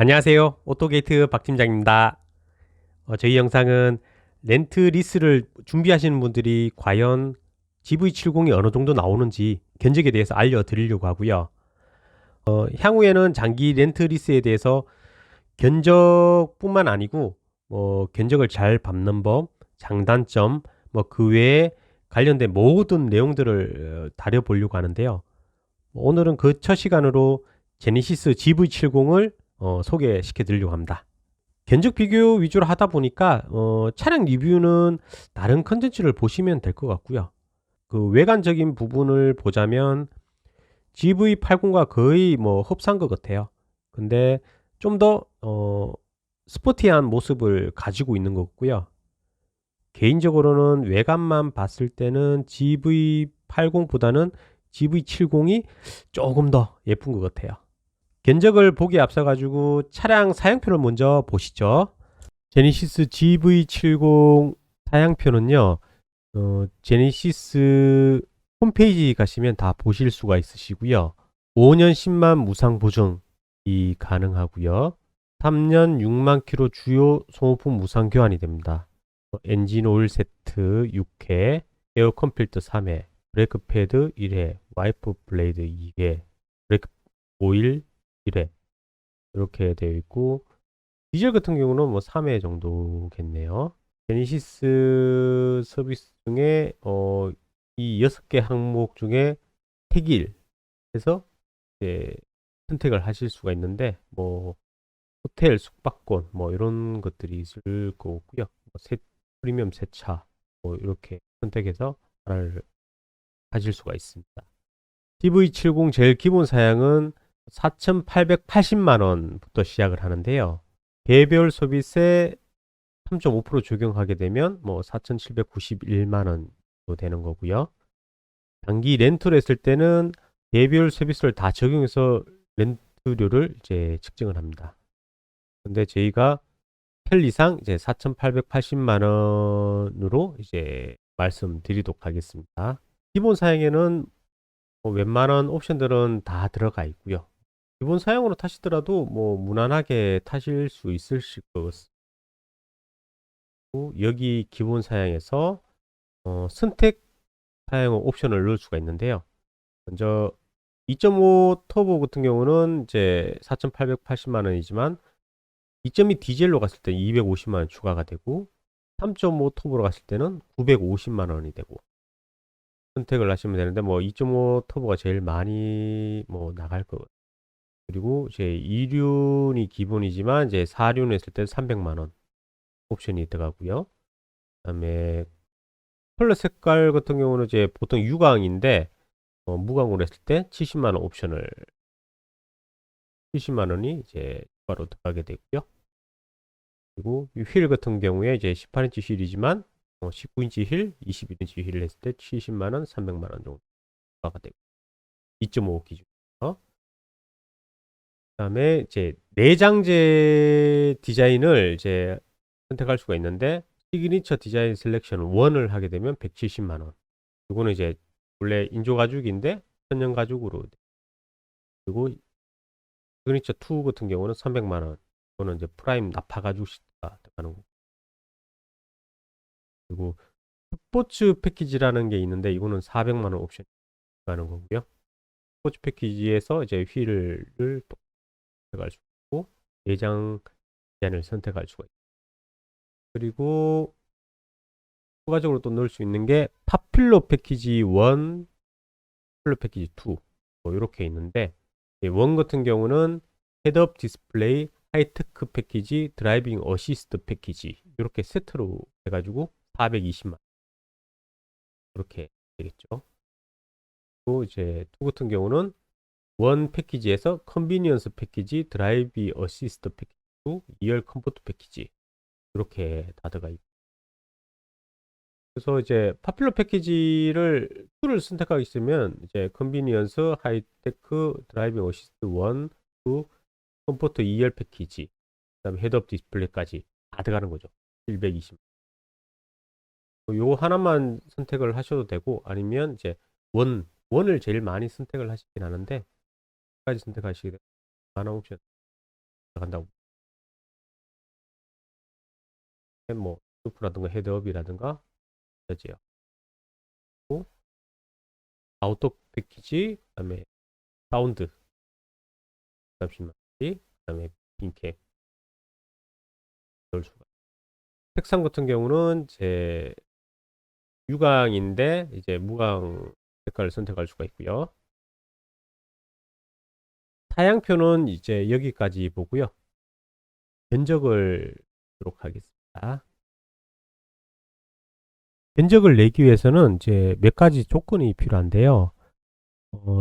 안녕하세요. 오토게이트 박 팀장입니다. 저희 영상은 렌트 리스를 준비하시는 분들이 과연 GV70이 어느 정도 나오는지 견적에 대해서 알려드리려고 하고요. 향후에는 장기 렌트 리스에 대해서 견적뿐만 아니고 견적을 잘 밟는 법, 장단점, 그 외에 관련된 모든 내용들을 다뤄보려고 하는데요. 오늘은 그 첫 시간으로 제네시스 GV70을 소개시켜 드리려고 합니다. 견적 비교 위주로 하다 보니까 차량 리뷰는 다른 컨텐츠를 보시면 될 것 같고요. 그 외관적인 부분을 보자면 GV80과 거의 흡사한 것 같아요. 근데 좀 더 스포티한 모습을 가지고 있는 것 같고요. 개인적으로는 외관만 봤을 때는 GV80보다는 GV70이 조금 더 예쁜 것 같아요. 견적을 보기에 앞서 가지고 차량 사양표를 먼저 보시죠. 제네시스 GV70 사양표는요. 제네시스 홈페이지 가시면 다 보실 수가 있으시고요. 5년 10만 무상 보증이 가능하고요. 3년 6만 킬로 주요 소모품 무상 교환이 됩니다. 엔진 오일 세트 6회, 에어 컴필터 3회, 브레이크 패드 1회, 와이프 블레이드 2회, 브레이크 오일 1회 이렇게 되어 있고, 디젤 같은 경우는 3회 정도겠네요. 제니시스 서비스 중에 이 6개 항목 중에 택일 해서 이제 선택을 하실 수가 있는데, 호텔 숙박권 이런 것들이 있을 거고요. 프리미엄 세차 이렇게 선택해서 하나를 가질 수가 있습니다. CV70 제일 기본 사양은 4,880만 원부터 시작을 하는데요. 개별 소비세 3.5% 적용하게 되면 4,791만 원도 되는 거고요. 장기 렌트를 했을 때는 개별 서비스를 다 적용해서 렌트료를 이제 측정을 합니다. 근데 저희가 편리상 이제 4,880만 원으로 이제 말씀드리도록 하겠습니다. 기본 사양에는 웬만한 옵션들은 다 들어가 있고요. 기본 사양으로 타시더라도 무난하게 타실 수 있으실 것 같습니다. 여기 기본 사양에서 선택 사양 옵션을 넣을 수가 있는데요. 먼저 2.5 터보 같은 경우는 이제 4,880만 원이지만 2.2 디젤로 갔을 때 250만 원 추가가 되고 3.5 터보로 갔을 때는 950만 원이 되고 선택을 하시면 되는데 2.5 터보가 제일 많이 나갈 거. 그리고 이제 2륜이 기본이지만 이제 4륜 했을 때 300만 원 옵션이 들어가고요. 그다음에 컬러 색깔 같은 경우는 이제 보통 유광인데 무광으로 했을 때 70만 원 옵션을 70만 원이 이제 추가로 들어가게 되고요. 그리고 이 휠 같은 경우에 이제 18인치 휠이지만 19인치 휠, 21인치 휠을 했을 때 70만 원, 300만 원 정도 추가가 되고 2.5 기준에서 그다음에 이제 내장재 디자인을 이제 선택할 수가 있는데 시그니처 디자인 셀렉션 1을 하게 되면 170만 원. 이거는 이제 원래 인조 가죽인데 천연 가죽으로. 그리고 시그니처 2 같은 경우는 300만 원. 이거는 이제 프라임 나파 가죽 시트가 들어가는 거. 그리고 스포츠 패키지라는 게 있는데 이거는 400만 원 옵션 들어가는 거고요. 스포츠 패키지에서 이제 휠을 선택할 수 있고 내장 디자인을 선택할 수가 있고 그리고 추가적으로 또 넣을 수 있는 게 파필로 패키지 1, 파필로 패키지 2 이렇게 있는데 1 같은 경우는 헤드업 디스플레이, 하이테크 패키지, 드라이빙 어시스트 패키지 이렇게 세트로 해가지고 420만 이렇게 되겠죠. 또 이제 2 같은 경우는 1 패키지에서 컨비니언스 패키지, 드라이브 어시스트 패키지, 2열 컴포트 패키지 이렇게 다 들어가 있고 그래서 이제 파퓰러 패키지를 2를 선택하고 있으면 이제 컨비니언스, 하이테크, 드라이빙 어시스트 1, 2, 컴포트 2열 패키지, 그다음에 헤드업 디스플레이까지 다 들어가는 거죠. 720. 요 하나만 선택을 하셔도 되고 아니면 이제 원을 제일 많이 선택을 하시긴 하는데 까지 선택하시게 되면 많은 옵션 나간다고. 뭐 루프라든가 헤드업이라든가 되지요. 아우터 패키지, 그다음에 사운드, 잠시만, 그다음에 빈캠 넣을 수가. 색상 같은 경우는 제 유광인데 이제 무광 색깔을 선택할 수가 있고요. 사양표는 이제 여기까지 보고요. 견적을 하도록 하겠습니다. 견적을 내기 위해서는 이제 몇 가지 조건이 필요한데요.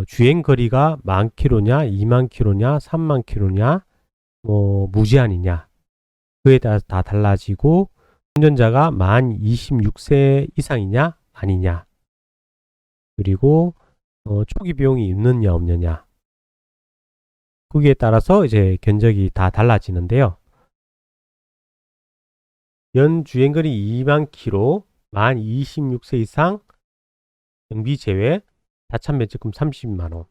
주행 거리가 10,000km냐, 20,000km냐, 30,000km냐, 뭐 무제한이냐, 그에 따라서 다 달라지고, 운전자가 만 26세 이상이냐 아니냐, 그리고 초기 비용이 있느냐 없느냐, 거기에 따라서 이제 견적이 다 달라지는데요. 연 주행거리 2만 km, 만 26세 이상, 경비 제외, 자차 면책금 30만원.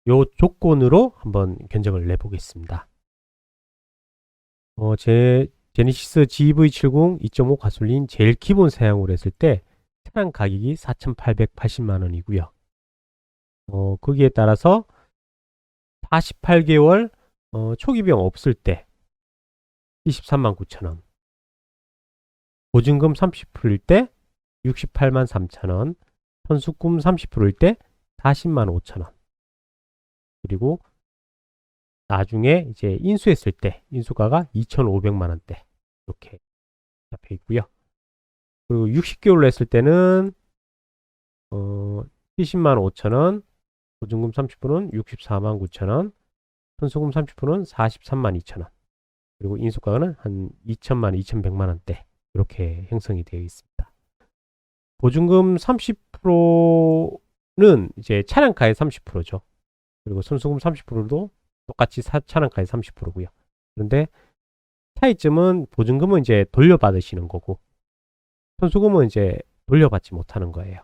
요 조건으로 한번 견적을 내보겠습니다. 제 제네시스 GV70 2.5 가솔린 제일 기본 사양으로 했을 때 차량 가격이 4,880만원이고요. 거기에 따라서 48개월 초기 비용 없을 때 23만 9천원, 보증금 30%일 때 68만 3천원, 선수금 30%일 때 40만 5천원, 그리고 나중에 이제 인수했을 때 인수가가 2,500만원대 이렇게 잡혀 있고요. 그리고 60개월로 했을 때는 70만 5천원, 보증금 30%는 64만 9천원, 선수금 30%는 43만 2천원, 그리고 인수가는 한 2천만 2,100만원대 이렇게 형성이 되어 있습니다. 보증금 30%는 이제 차량가의 30%죠. 그리고 선수금 30%도 똑같이 차량가의 30%고요. 그런데 차이점은 보증금은 이제 돌려받으시는 거고 선수금은 이제 돌려받지 못하는 거예요.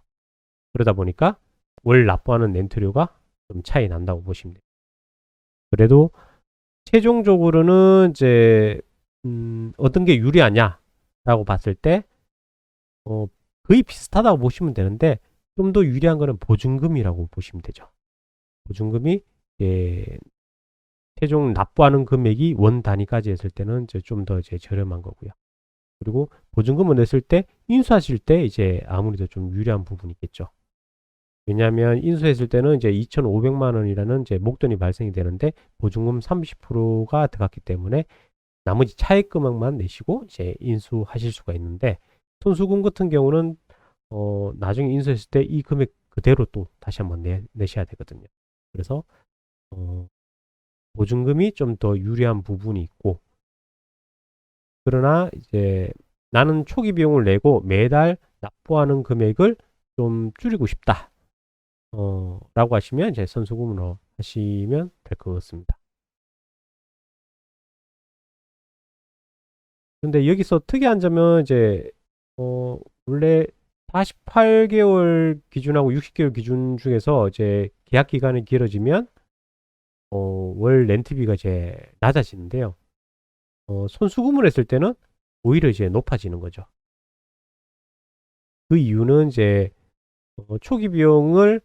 그러다 보니까 월 납부하는 렌트료가 좀 차이 난다고 보시면 돼요. 그래도 최종적으로는 이제 어떤 게 유리하냐라고 봤을 때 거의 비슷하다고 보시면 되는데 좀 더 유리한 거는 보증금이라고 보시면 되죠. 보증금이 최종 납부하는 금액이 원 단위까지 했을 때는 이제 좀 더 이제 저렴한 거고요. 그리고 보증금을 냈을 때 인수하실 때 이제 아무래도 좀 유리한 부분이 있겠죠. 왜냐하면 인수했을 때는 이제 2,500만 원이라는 이제 목돈이 발생이 되는데 보증금 30%가 들어갔기 때문에 나머지 차액 금액만 내시고 이제 인수하실 수가 있는데 선수금 같은 경우는 나중에 인수했을 때 이 금액 그대로 또 다시 한번 내셔야 되거든요. 그래서 보증금이 좀 더 유리한 부분이 있고, 그러나 이제 나는 초기 비용을 내고 매달 납부하는 금액을 좀 줄이고 싶다 라고 하시면 이제 선수금으로 하시면 될 것 같습니다. 근데 여기서 특이한 점은 이제 원래 48개월 기준하고 60개월 기준 중에서 이제 계약 기간이 길어지면 월 렌트비가 이제 낮아지는데요. 선수금을 했을 때는 오히려 이제 높아지는 거죠. 그 이유는 이제 초기 비용을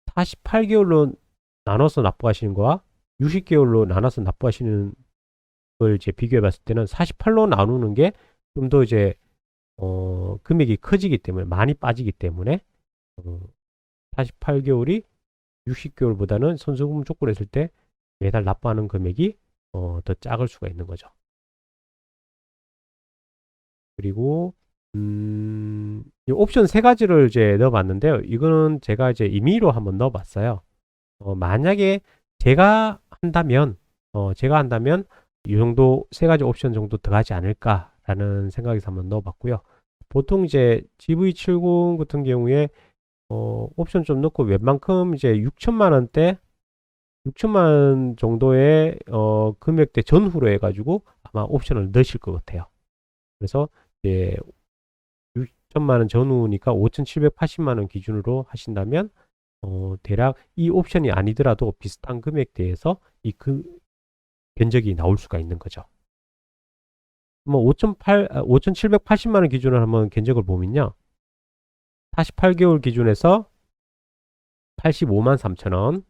48개월로 나눠서 납부하시는 거와 60개월로 나눠서 납부하시는 걸 이제 비교해 봤을 때는 48로 나누는 게 좀 더 이제 금액이 커지기 때문에 많이 빠지기 때문에 48개월이 60개월보다는 선수금 조건을 했을 때 매달 납부하는 금액이 더 작을 수가 있는 거죠. 그리고 이 옵션 세 가지를 이제 넣어봤는데요. 이거는 제가 이제 임의로 한번 넣어봤어요. 만약에 제가 한다면 이 정도 세 가지 옵션 정도 들어가지 않을까라는 생각에서 한번 넣어봤고요. 보통 이제 GV70 같은 경우에 옵션 좀 넣고 웬만큼 이제 6천만 원대 6천만 원 정도의 금액대 전후로 해가지고 아마 옵션을 넣으실 것 같아요. 그래서 이제 6천만 원 전후니까 5,780만 원 기준으로 하신다면 대략 이 옵션이 아니더라도 비슷한 금액대에서 견적이 나올 수가 있는 거죠. 뭐 5,780만 원 기준으로 한번 견적을 보면요. 48개월 기준에서 85만 3천 원,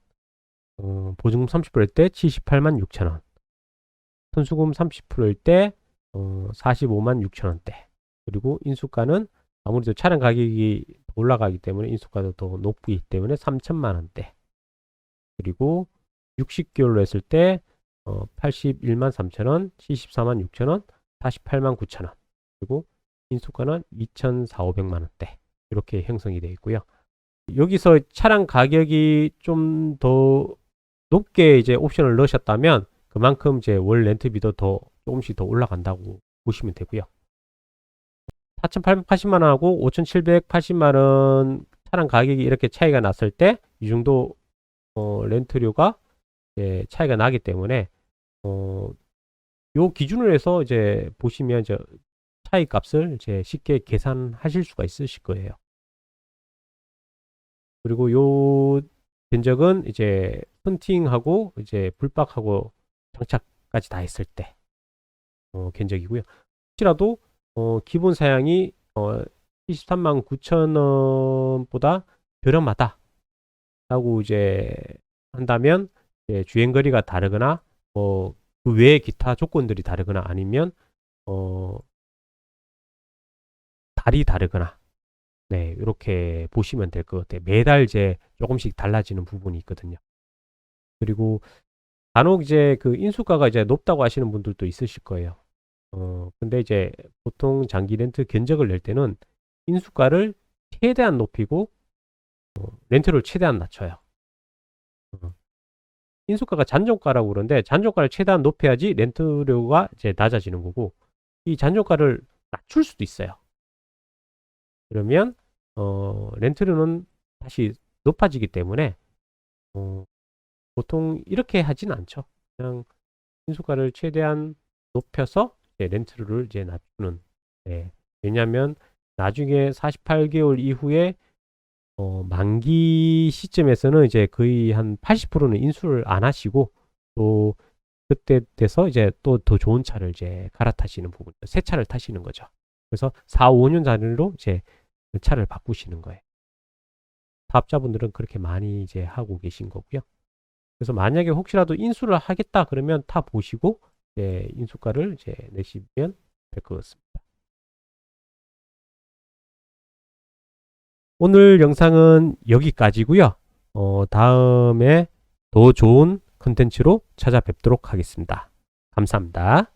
보증금 30%일 때 78만 6천 원, 선수금 30%일 때 45만 6천 원대. 그리고 인수가는 아무래도 차량 가격이 올라가기 때문에 인수가도 더 높기 때문에 3천만 원대. 그리고 60개월로 했을 때 81만 3천 원, 74만 6천 원, 48만 9천 원. 그리고 인수가는 2,400만 원대. 이렇게 형성이 되어 있고요. 여기서 차량 가격이 좀 더 높게 이제 옵션을 넣으셨다면 그만큼 이제 월 렌트비도 더 조금씩 더 올라간다고 보시면 되고요. 4,880만 원하고 5,780만 원 차량 가격이 이렇게 차이가 났을 때 이 정도 렌트료가 이제 차이가 나기 때문에 요 기준으로 해서 이제 보시면 이제 차이 값을 이제 쉽게 계산하실 수가 있으실 거예요. 그리고 요 견적은 이제 헌팅하고 이제 불박하고 장착까지 다 했을 때 견적이고요. 혹시라도 기본 사양이 73만 9천 원보다 저렴하다 라고 이제 한다면 이제 주행거리가 다르거나 그 외의 기타 조건들이 다르거나 아니면 달이 다르거나 네, 이렇게 보시면 될 것 같아요. 매달 이제 조금씩 달라지는 부분이 있거든요. 그리고 간혹 이제 그 인수가가 이제 높다고 하시는 분들도 있으실 거예요. 근데 이제 보통 장기 렌트 견적을 낼 때는 인수가를 최대한 높이고 렌트를 최대한 낮춰요. 인수가가 잔존가라고 그러는데 잔존가를 최대한 높여야지 렌트료가 이제 낮아지는 거고 이 잔존가를 낮출 수도 있어요. 그러면 렌트료는 다시 높아지기 때문에 보통 이렇게 하진 않죠. 그냥 인수가를 최대한 높여서 이제 렌트료를 이제 낮추는. 네. 왜냐하면 나중에 48개월 이후에 만기 시점에서는 이제 거의 한 80%는 인수를 안 하시고 또 그때 돼서 이제 또 더 좋은 차를 이제 갈아타시는 부분, 새 차를 타시는 거죠. 그래서 4, 5년 단위로 이제 그 차를 바꾸시는 거예요. 사업자분들은 그렇게 많이 이제 하고 계신 거고요. 그래서 만약에 혹시라도 인수를 하겠다 그러면 타 보시고 이제 인수가를 이제 내시면 될 것 같습니다. 오늘 영상은 여기까지고요. 다음에 더 좋은 컨텐츠로 찾아뵙도록 하겠습니다. 감사합니다.